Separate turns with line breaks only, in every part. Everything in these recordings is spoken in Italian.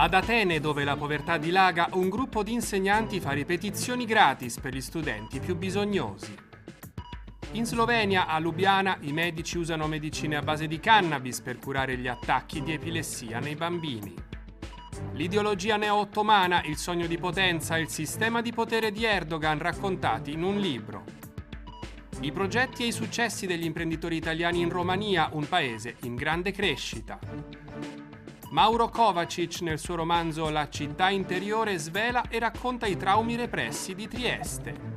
Ad Atene, dove la povertà dilaga, un gruppo di insegnanti fa ripetizioni gratis per gli studenti più bisognosi. In Slovenia, a Lubiana, i medici usano medicine a base di cannabis per curare gli attacchi di epilessia nei bambini. L'ideologia neo-ottomana, il sogno di potenza e il sistema di potere di Erdogan raccontati in un libro. I progetti e i successi degli imprenditori italiani in Romania, un paese in grande crescita. Mauro Kovacic nel suo romanzo La città interiore svela e racconta i traumi repressi di Trieste.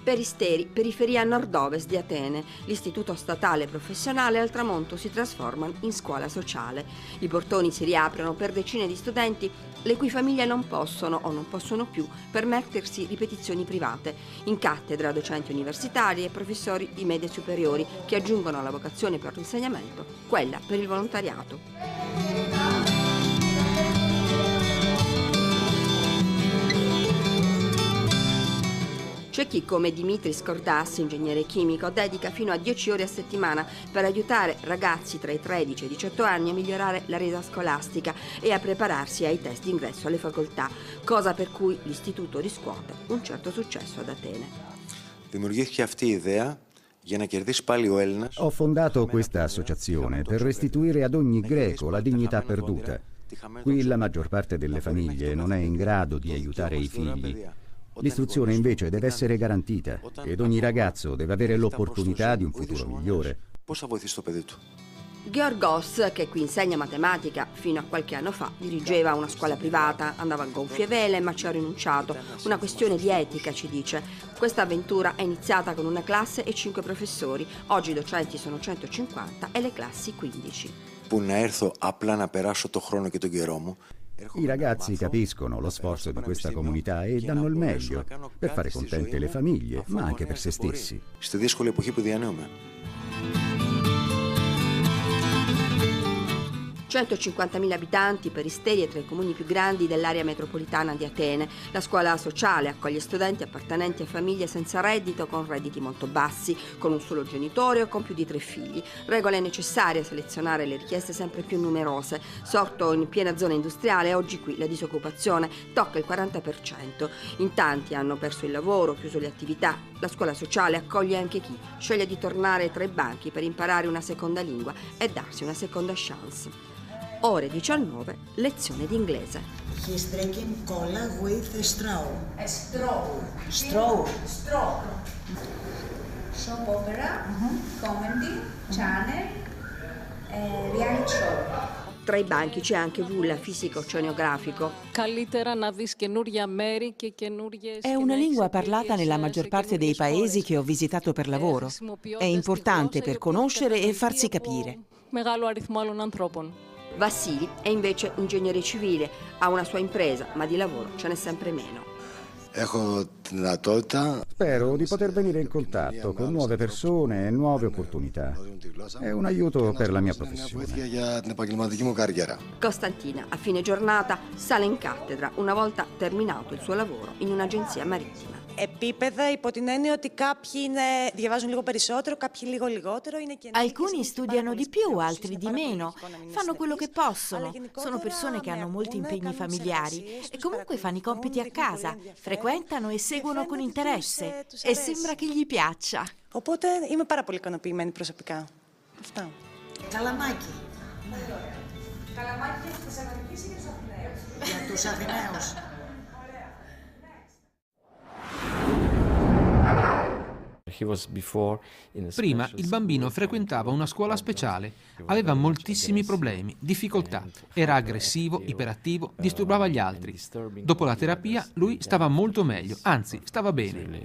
Peristeri, periferia nord-ovest di Atene. L'istituto statale professionale al tramonto si trasforma in scuola sociale. I portoni si riaprono per decine di studenti le cui famiglie non possono o non possono più permettersi ripetizioni private. In cattedra docenti universitari e professori di medie superiori che aggiungono alla vocazione per l'insegnamento quella per il volontariato. C'è chi, come Dimitris Kordas, ingegnere chimico, dedica fino a 10 ore a settimana per aiutare ragazzi tra i 13 e i 18 anni a migliorare la resa scolastica e a prepararsi ai test d'ingresso alle facoltà, cosa per cui l'istituto riscuote un certo successo ad Atene.
Ho fondato questa associazione per restituire ad ogni greco la dignità perduta. Qui la maggior parte delle famiglie non è in grado di aiutare i figli. L'istruzione invece deve essere garantita ed ogni ragazzo deve avere l'opportunità di un futuro migliore.
Georgos, che qui insegna matematica, fino a qualche anno fa dirigeva una scuola privata, andava a gonfie vele ma ci ha rinunciato. Una questione di etica, ci dice. Questa avventura è iniziata con una classe e 5 professori. Oggi i docenti sono 150 e le classi 15.
I ragazzi capiscono lo sforzo di questa comunità e danno il meglio per fare contente le famiglie, ma anche per se stessi.
150.000 abitanti, Peristeri è tra i comuni più grandi dell'area metropolitana di Atene. La scuola sociale accoglie studenti appartenenti a famiglie senza reddito, con redditi molto bassi, con un solo genitore o con più di 3 figli. Regole necessarie a selezionare le richieste sempre più numerose. Sorto in piena zona industriale, oggi qui la disoccupazione tocca il 40%. In tanti hanno perso il lavoro, chiuso le attività. La scuola sociale accoglie anche chi sceglie di tornare tra i banchi per imparare una seconda lingua e darsi una seconda chance. Ore 19, lezione di inglese.
He's drinking cola with a straw.
A straw.
Straw.
Straw. Soap opera, comedy, channel, reality show.
Tra i banchi c'è anche Vulla, fisico oceanografico.
È una lingua parlata nella maggior parte dei paesi che ho visitato per lavoro. È importante per conoscere e farsi capire.
Vassili è invece ingegnere civile, ha una sua impresa, ma di lavoro ce n'è sempre meno.
Spero di poter venire in contatto con nuove persone e nuove opportunità. È un aiuto per la mia professione.
Costantina, a fine giornata, sale in cattedra una volta terminato il suo lavoro in un'agenzia marittima.
Επίπεδα υπό την έννοια ότι κάποιοι διαβάζουν λίγο περισσότερο, κάποιοι λίγο λιγότερο.
Alcuni studiano di più, altri di meno. Fanno quello che possono. Sono persone che hanno molti impegni familiari e comunque fanno i compiti a casa, frequentano e seguono con interesse e sembra che gli piaccia.
Οπότε είμαι πάρα πολύ ικανοποιημένη προσωπικά. Αυτά.
Καλαμάκι.
Καλαμάκι της Θεσσαλονίκης ή για τους Αθηναίους?
Για τους Αθηναίους.
Prima il bambino frequentava una scuola speciale, aveva moltissimi problemi, difficoltà, era aggressivo, iperattivo, disturbava gli altri. Dopo la terapia lui stava molto meglio, anzi stava bene.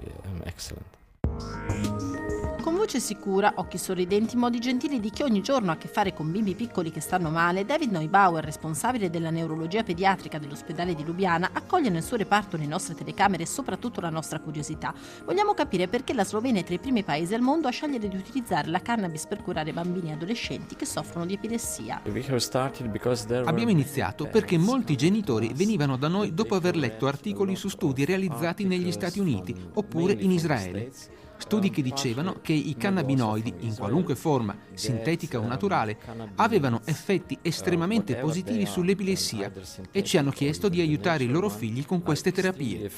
Con voce sicura, occhi sorridenti, modi gentili di chi ogni giorno ha a che fare con bimbi piccoli che stanno male, David Neubauer, responsabile della neurologia pediatrica dell'ospedale di Lubiana, accoglie nel suo reparto le nostre telecamere e soprattutto la nostra curiosità. Vogliamo capire perché la Slovenia è tra i primi paesi al mondo a scegliere di utilizzare la cannabis per curare bambini e adolescenti che soffrono di epilessia.
Abbiamo iniziato perché molti genitori venivano da noi dopo aver letto articoli su studi realizzati negli Stati Uniti oppure in Israele. Studi che dicevano che i cannabinoidi, in qualunque forma, sintetica o naturale, avevano effetti estremamente positivi sull'epilessia e ci hanno chiesto di aiutare i loro figli con queste terapie.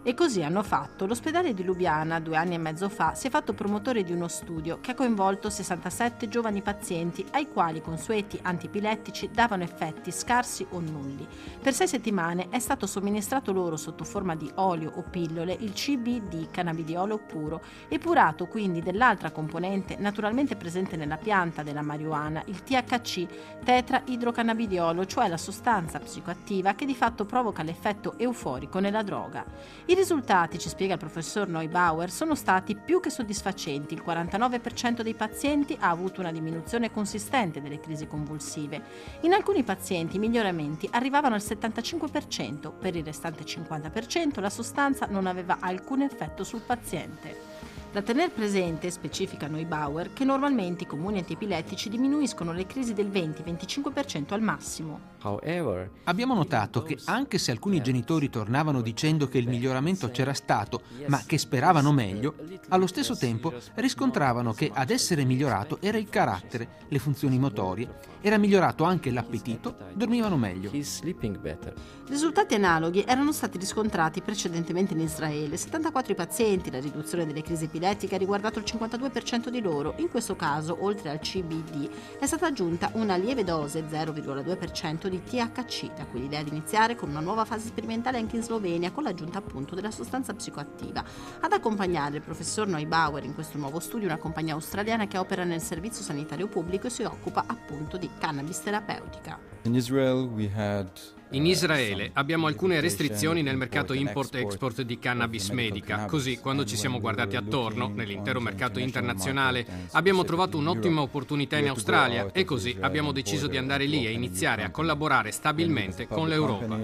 E così hanno fatto. L'ospedale di Lubiana, 2 anni e mezzo fa, si è fatto promotore di uno studio che ha coinvolto 67 giovani pazienti ai quali consueti antipilettici davano effetti scarsi o nulli. Per 6 settimane è stato somministrato loro sotto forma di olio o pillole il CBD, cannabidiolo puro, epurato quindi dell'altra componente naturalmente presente nella pianta della marijuana, il THC, tetraidrocannabidiolo, cioè la sostanza psicoattiva che di fatto provoca l'effetto euforico nella droga. I risultati, ci spiega il professor Neubauer, sono stati più che soddisfacenti. Il 49% dei pazienti ha avuto una diminuzione consistente delle crisi convulsive. In alcuni pazienti i miglioramenti arrivavano al 75%, per il restante 50% la sostanza non aveva alcun effetto sul paziente. Da tener presente, specifica Neubauer, che normalmente i comuni antiepilettici diminuiscono le crisi del 20-25% al massimo.
Abbiamo notato che anche se alcuni genitori tornavano dicendo che il miglioramento c'era stato, ma che speravano meglio, allo stesso tempo riscontravano che ad essere migliorato era il carattere, le funzioni motorie, era migliorato anche l'appetito, dormivano meglio.
Risultati analoghi erano stati riscontrati precedentemente in Israele. 74 pazienti, la riduzione delle crisi epilettiche ha riguardato il 52% di loro. In questo caso, oltre al CBD, è stata aggiunta una lieve dose, 0,2% di THC, da cui l'idea di iniziare con una nuova fase sperimentale anche in Slovenia, con l'aggiunta appunto della sostanza psicoattiva. Ad accompagnare il professor Neubauer in questo nuovo studio una compagnia australiana che opera nel servizio sanitario pubblico e si occupa appunto di cannabis terapeutica.
In Israele abbiamo alcune restrizioni nel mercato import-export di cannabis medica, così quando ci siamo guardati attorno, nell'intero mercato internazionale, abbiamo trovato un'ottima opportunità in Australia e così abbiamo deciso di andare lì e iniziare a collaborare stabilmente con l'Europa.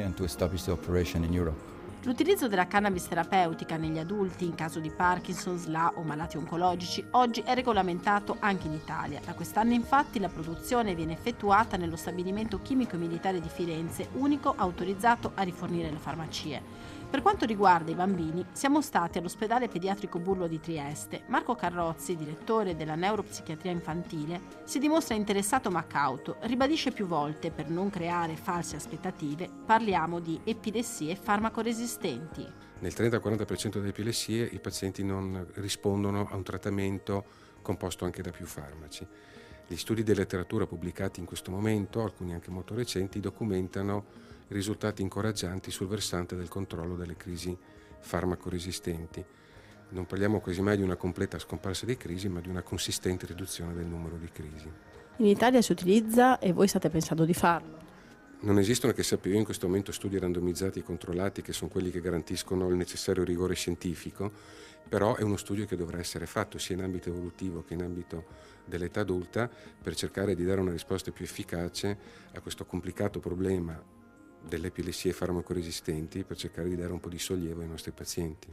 L'utilizzo della cannabis terapeutica negli adulti in caso di Parkinson, SLA o malati oncologici oggi è regolamentato anche in Italia. Da quest'anno infatti la produzione viene effettuata nello stabilimento chimico militare di Firenze, unico autorizzato a rifornire le farmacie. Per quanto riguarda i bambini, siamo stati all'ospedale pediatrico Burlo di Trieste. Marco Carrozzi, direttore della neuropsichiatria infantile, si dimostra interessato ma cauto. Ribadisce più volte, per non creare false aspettative, parliamo di epilessie farmacoresistenti.
Nel 30-40% delle epilessie i pazienti non rispondono a un trattamento composto anche da più farmaci. Gli studi di letteratura pubblicati in questo momento, alcuni anche molto recenti, documentano risultati incoraggianti sul versante del controllo delle crisi farmacoresistenti. Non parliamo quasi mai di una completa scomparsa di crisi, ma di una consistente riduzione del numero di crisi.
In Italia si utilizza e voi state pensando di farlo?
Non esistono, che sappia io, in questo momento studi randomizzati e controllati che sono quelli che garantiscono il necessario rigore scientifico, però è uno studio che dovrà essere fatto sia in ambito evolutivo che in ambito dell'età adulta per cercare di dare una risposta più efficace a questo complicato problema delle epilessie farmacoresistenti, per cercare di dare un po' di sollievo ai nostri pazienti.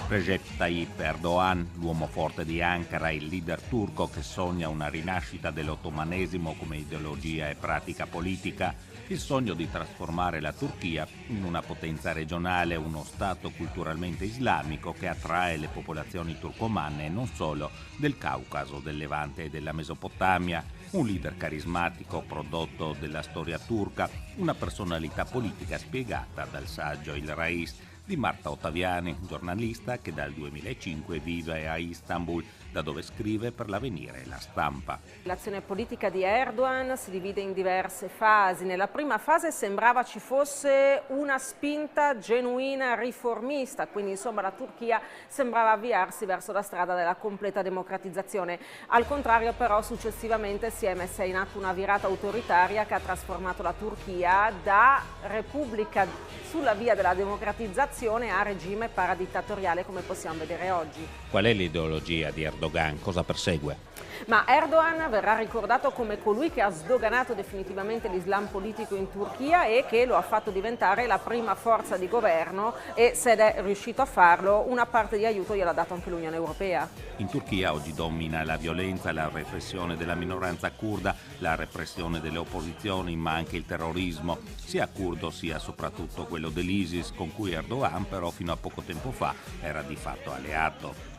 Recep Tayyip Erdogan, l'uomo forte di Ankara, il leader turco che sogna una rinascita dell'ottomanesimo come ideologia e pratica politica, il sogno di trasformare la Turchia in una potenza regionale, uno stato culturalmente islamico che attrae le popolazioni turcomane e non solo del Caucaso, del Levante e della Mesopotamia, un leader carismatico prodotto della storia turca, una personalità politica spiegata dal saggio Il Rais di Marta Ottaviani, giornalista che dal 2005 vive a Istanbul, da dove scrive per l'Avvenire e La Stampa.
L'azione politica di Erdogan si divide in diverse fasi. Nella prima fase sembrava ci fosse una spinta genuina riformista, quindi insomma la Turchia sembrava avviarsi verso la strada della completa democratizzazione. Al contrario però successivamente si è messa in atto una virata autoritaria che ha trasformato la Turchia da repubblica sulla via della democratizzazione a regime paradittatoriale come possiamo vedere oggi.
Qual è l'ideologia di Erdogan? Cosa persegue?
Ma Erdogan verrà ricordato come colui che ha sdoganato definitivamente l'Islam politico in Turchia e che lo ha fatto diventare la prima forza di governo, e se è riuscito a farlo una parte di aiuto gliel'ha dato anche l'Unione Europea.
In Turchia oggi domina la violenza, la repressione della minoranza curda, la repressione delle opposizioni, ma anche il terrorismo, sia curdo sia soprattutto quello dell'ISIS, con cui Erdogan però fino a poco tempo fa era di fatto alleato.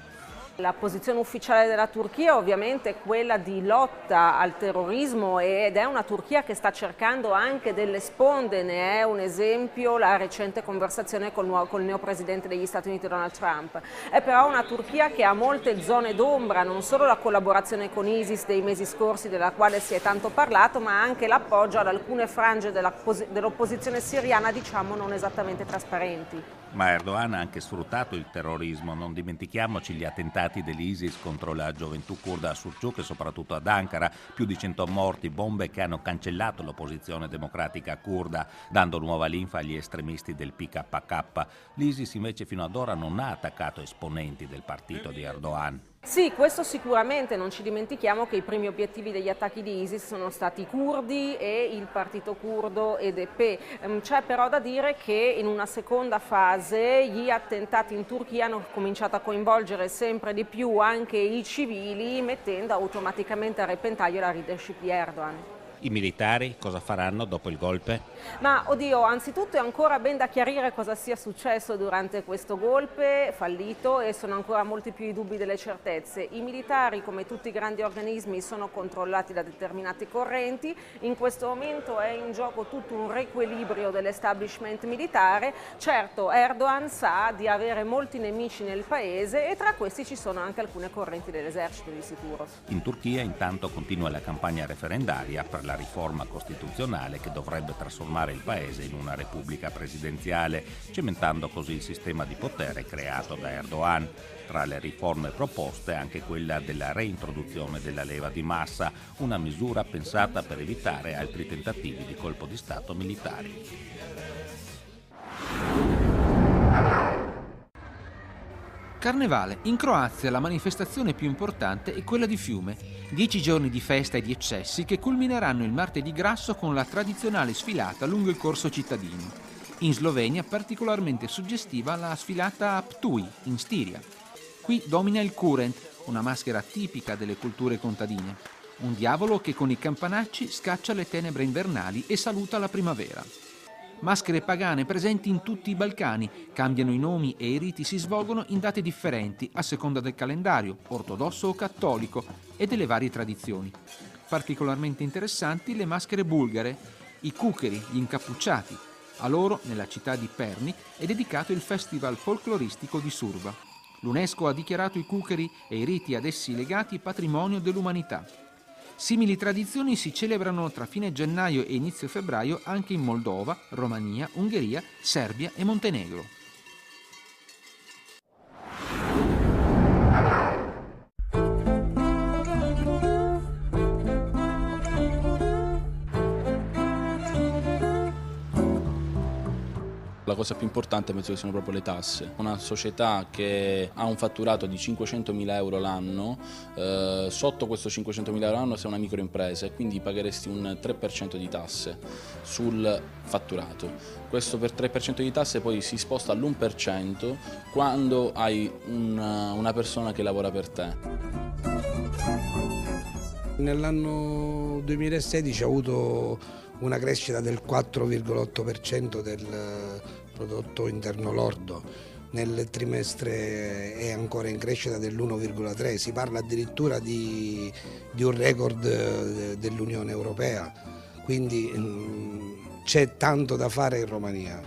La posizione ufficiale della Turchia ovviamente è quella di lotta al terrorismo, ed è una Turchia che sta cercando anche delle sponde. Ne è un esempio la recente conversazione col neopresidente degli Stati Uniti Donald Trump. È però una Turchia che ha molte zone d'ombra, non solo la collaborazione con ISIS dei mesi scorsi, della quale si è tanto parlato, ma anche l'appoggio ad alcune frange dell'opposizione siriana, diciamo non esattamente trasparenti.
Ma Erdogan ha anche sfruttato il terrorismo, non dimentichiamoci gli attentati dell'ISIS contro la gioventù curda a Sucuk e soprattutto ad Ankara, più di 100 morti, bombe che hanno cancellato l'opposizione democratica curda, dando nuova linfa agli estremisti del PKK. L'ISIS invece fino ad ora non ha attaccato esponenti del partito di Erdogan.
Sì, questo sicuramente, non ci dimentichiamo che i primi obiettivi degli attacchi di ISIS sono stati i curdi e il partito curdo HDP. C'è però da dire che in una seconda fase gli attentati in Turchia hanno cominciato a coinvolgere sempre di più anche i civili, mettendo automaticamente a repentaglio la leadership di Erdogan.
I militari cosa faranno dopo il golpe?
Ma oddio, anzitutto è ancora ben da chiarire cosa sia successo durante questo golpe fallito, e sono ancora molti più i dubbi delle certezze. I militari, come tutti i grandi organismi, sono controllati da determinati correnti. In questo momento è in gioco tutto un riequilibrio dell'establishment militare. Certo, Erdogan sa di avere molti nemici nel paese, e tra questi ci sono anche alcune correnti dell'esercito di sicuro.
In Turchia intanto continua la campagna referendaria per la riforma costituzionale che dovrebbe trasformare il paese in una repubblica presidenziale, cementando così il sistema di potere creato da Erdogan. Tra le riforme proposte anche quella della reintroduzione della leva di massa, una misura pensata per evitare altri tentativi di colpo di Stato militari.
Carnevale. In Croazia la manifestazione più importante è quella di Fiume. 10 giorni di festa e di eccessi che culmineranno il martedì grasso con la tradizionale sfilata lungo il corso cittadino. In Slovenia particolarmente suggestiva la sfilata Ptuj in Stiria. Qui domina il Kurent, una maschera tipica delle culture contadine. Un diavolo che con i campanacci scaccia le tenebre invernali e saluta la primavera. Maschere pagane presenti in tutti i Balcani, cambiano i nomi e i riti si svolgono in date differenti a seconda del calendario, ortodosso o cattolico, e delle varie tradizioni. Particolarmente interessanti le maschere bulgare, i cuccheri, gli incappucciati. A loro, nella città di Pernik, è dedicato il festival folcloristico di Surba. L'UNESCO ha dichiarato i cuccheri e i riti ad essi legati patrimonio dell'umanità. Simili tradizioni si celebrano tra fine gennaio e inizio febbraio anche in Moldova, Romania, Ungheria, Serbia e Montenegro.
La cosa più importante penso che siano proprio le tasse. Una società che ha un fatturato di 500.000 euro l'anno, sotto questo 500.000 euro l'anno sei una microimpresa e quindi pagheresti un 3% di tasse sul fatturato. Questo per 3% di tasse poi si sposta all'1% quando hai una persona che lavora per te.
Nell'anno 2016 ha avuto una crescita del 4,8% del prodotto interno lordo, nel trimestre è ancora in crescita dell'1,3%, si parla addirittura di un record dell'Unione Europea, quindi c'è tanto da fare in Romania.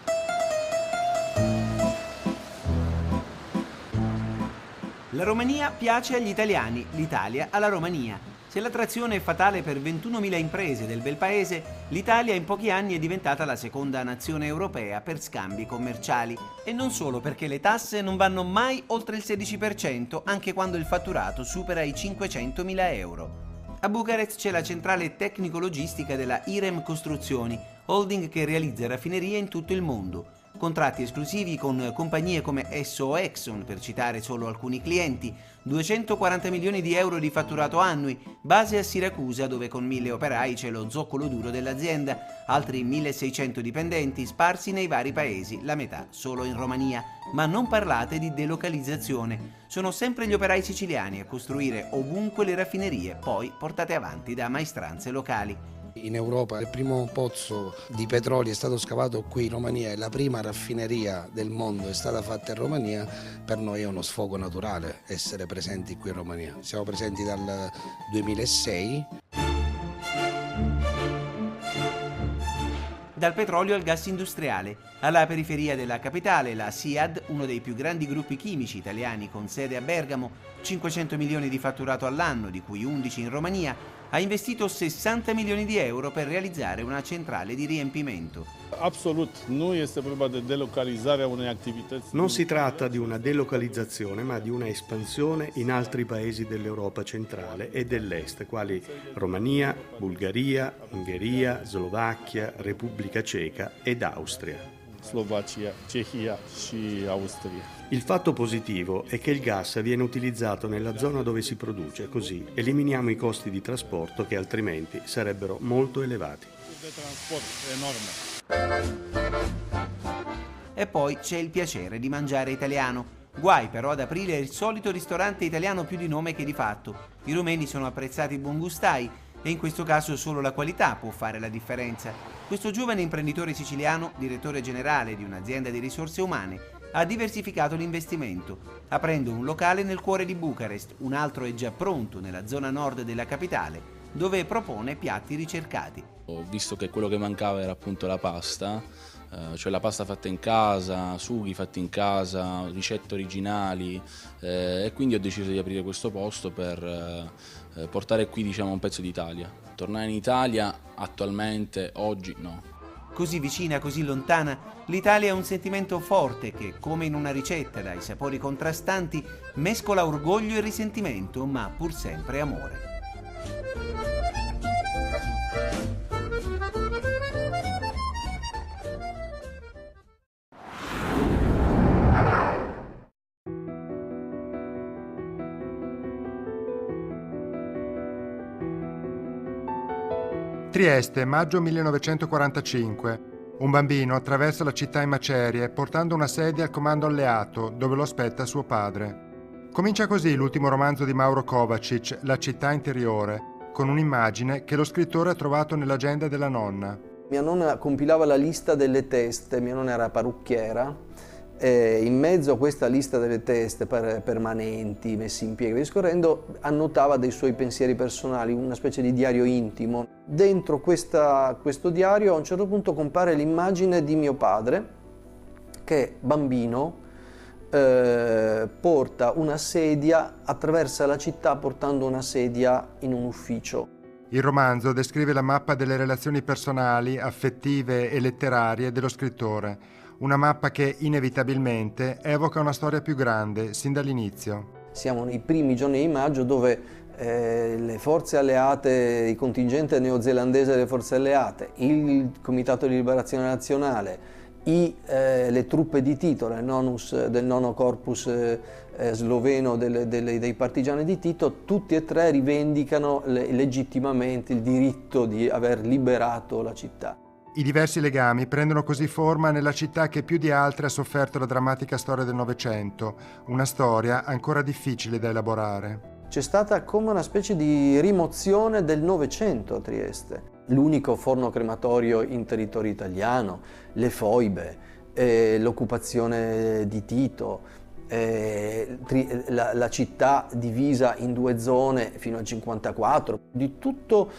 La Romania piace agli italiani, l'Italia alla Romania. Se l'attrazione è fatale per 21.000 imprese del bel paese, l'Italia in pochi anni è diventata la seconda nazione europea per scambi commerciali. E non solo, perché le tasse non vanno mai oltre il 16%, anche quando il fatturato supera i 500.000 euro. A Bucarest c'è la centrale tecnico-logistica della Irem Costruzioni, holding che realizza raffinerie in tutto il mondo. contratti esclusivi con compagnie come Esso o Exxon, per citare solo alcuni clienti, 240 milioni di euro di fatturato annui, base a Siracusa dove con 1000 operai c'è lo zoccolo duro dell'azienda, altri 1600 dipendenti sparsi nei vari paesi, la metà solo in Romania. Ma non parlate di delocalizzazione, sono sempre gli operai siciliani a costruire ovunque le raffinerie, poi portate avanti da maestranze locali.
In Europa il primo pozzo di petrolio è stato scavato qui in Romania e la prima raffineria del mondo è stata fatta in Romania. Per noi è uno sfogo naturale essere presenti qui in Romania. Siamo presenti dal 2006.
Dal petrolio al gas industriale. Alla periferia della capitale, la SIAD, uno dei più grandi gruppi chimici italiani con sede a Bergamo, 500 milioni di fatturato all'anno, di cui 11 in Romania, ha investito 60 milioni di euro per realizzare una centrale di riempimento.
Non si tratta di una delocalizzazione, ma di una espansione in altri paesi dell'Europa centrale e dell'Est, quali Romania, Bulgaria, Ungheria, Slovacchia, Repubblica Ceca ed Austria. Il fatto positivo è che il gas viene utilizzato nella zona dove si produce, così eliminiamo i costi di trasporto che altrimenti sarebbero molto elevati.
E poi c'è il piacere di mangiare italiano. Guai però ad aprire il solito ristorante italiano più di nome che di fatto. I rumeni sono apprezzati buongustai e in questo caso solo la qualità può fare la differenza. Questo giovane imprenditore siciliano, direttore generale di un'azienda di risorse umane, ha diversificato l'investimento, aprendo un locale nel cuore di Bucarest, un altro è già pronto nella zona nord della capitale, dove propone piatti ricercati.
Ho visto che quello che mancava era appunto la pasta, cioè la pasta fatta in casa, sughi fatti in casa, ricette originali, e quindi ho deciso di aprire questo posto per portare qui, diciamo, un pezzo d'Italia. Tornare in Italia attualmente, oggi, no.
Così vicina, così lontana, l'Italia è un sentimento forte che, come in una ricetta dai sapori contrastanti, mescola orgoglio e risentimento, ma pur sempre amore.
Trieste, maggio 1945. Un bambino attraversa la città in macerie portando una sedia al comando alleato dove lo aspetta suo padre. Comincia così l'ultimo romanzo di Mauro Kovacic, La città interiore, con un'immagine che lo scrittore ha trovato nell'agenda della nonna.
Mia nonna compilava la lista delle teste, mia nonna era parrucchiera, e in mezzo a questa lista delle teste permanenti, messi in piega, discorrendo, annotava dei suoi pensieri personali, una specie di diario intimo. Dentro questo diario a un certo punto compare l'immagine di mio padre che, bambino, porta una sedia, attraversa la città portando una sedia in un ufficio.
Il romanzo descrive la mappa delle relazioni personali, affettive e letterarie dello scrittore. Una mappa che inevitabilmente evoca una storia più grande, sin dall'inizio.
Siamo nei primi giorni di maggio dove le forze alleate, il contingente neozelandese delle forze alleate, il Comitato di Liberazione Nazionale, le truppe di Tito, del nono corpus sloveno dei partigiani di Tito, tutti e tre rivendicano legittimamente il diritto di aver liberato la città.
I diversi legami prendono così forma nella città che più di altre ha sofferto la drammatica storia del Novecento, una storia ancora difficile da elaborare.
C'è stata come una specie di rimozione del Novecento a Trieste. L'unico forno crematorio in territorio italiano, le foibe, l'occupazione di Tito, la città divisa in due zone fino al 1954, di tutto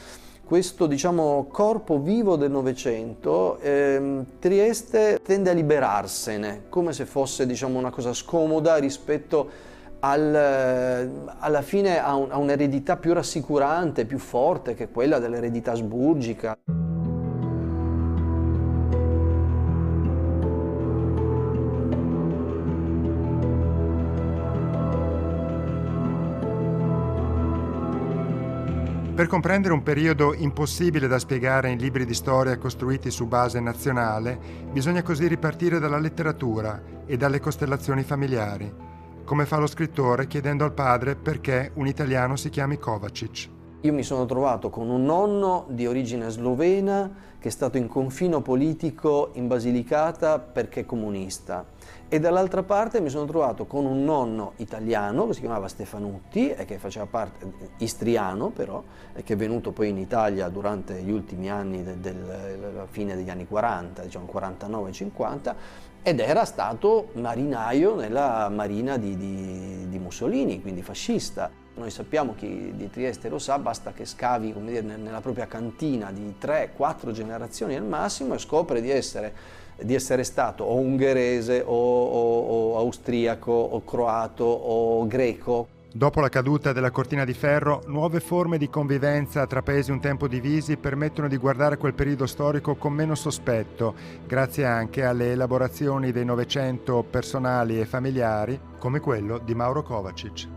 questo, diciamo, corpo vivo del Novecento, Trieste tende a liberarsene, come se fosse, diciamo, una cosa scomoda rispetto alla fine a un'eredità più rassicurante, più forte, che è quella dell'eredità asburgica.
Per comprendere un periodo impossibile da spiegare in libri di storia costruiti su base nazionale, bisogna così ripartire dalla letteratura e dalle costellazioni familiari, come fa lo scrittore chiedendo al padre perché un italiano si chiami Kovačić.
Io mi sono trovato con un nonno di origine slovena che è stato in confino politico in Basilicata perché comunista, e dall'altra parte mi sono trovato con un nonno italiano che si chiamava Stefanutti e che faceva parte, istriano però, e che è venuto poi in Italia durante gli ultimi anni della fine degli anni 40, diciamo 49-50, ed era stato marinaio nella marina di Mussolini, quindi fascista. Noi sappiamo, chi di Trieste lo sa, basta che scavi, come dire, nella propria cantina di 3-4 generazioni al massimo e scopre di essere stato o ungherese o austriaco o croato o greco.
Dopo la caduta della cortina di ferro, nuove forme di convivenza tra paesi un tempo divisi permettono di guardare quel periodo storico con meno sospetto, grazie anche alle elaborazioni dei Novecento personali e familiari, come quello di Mauro Kovačić.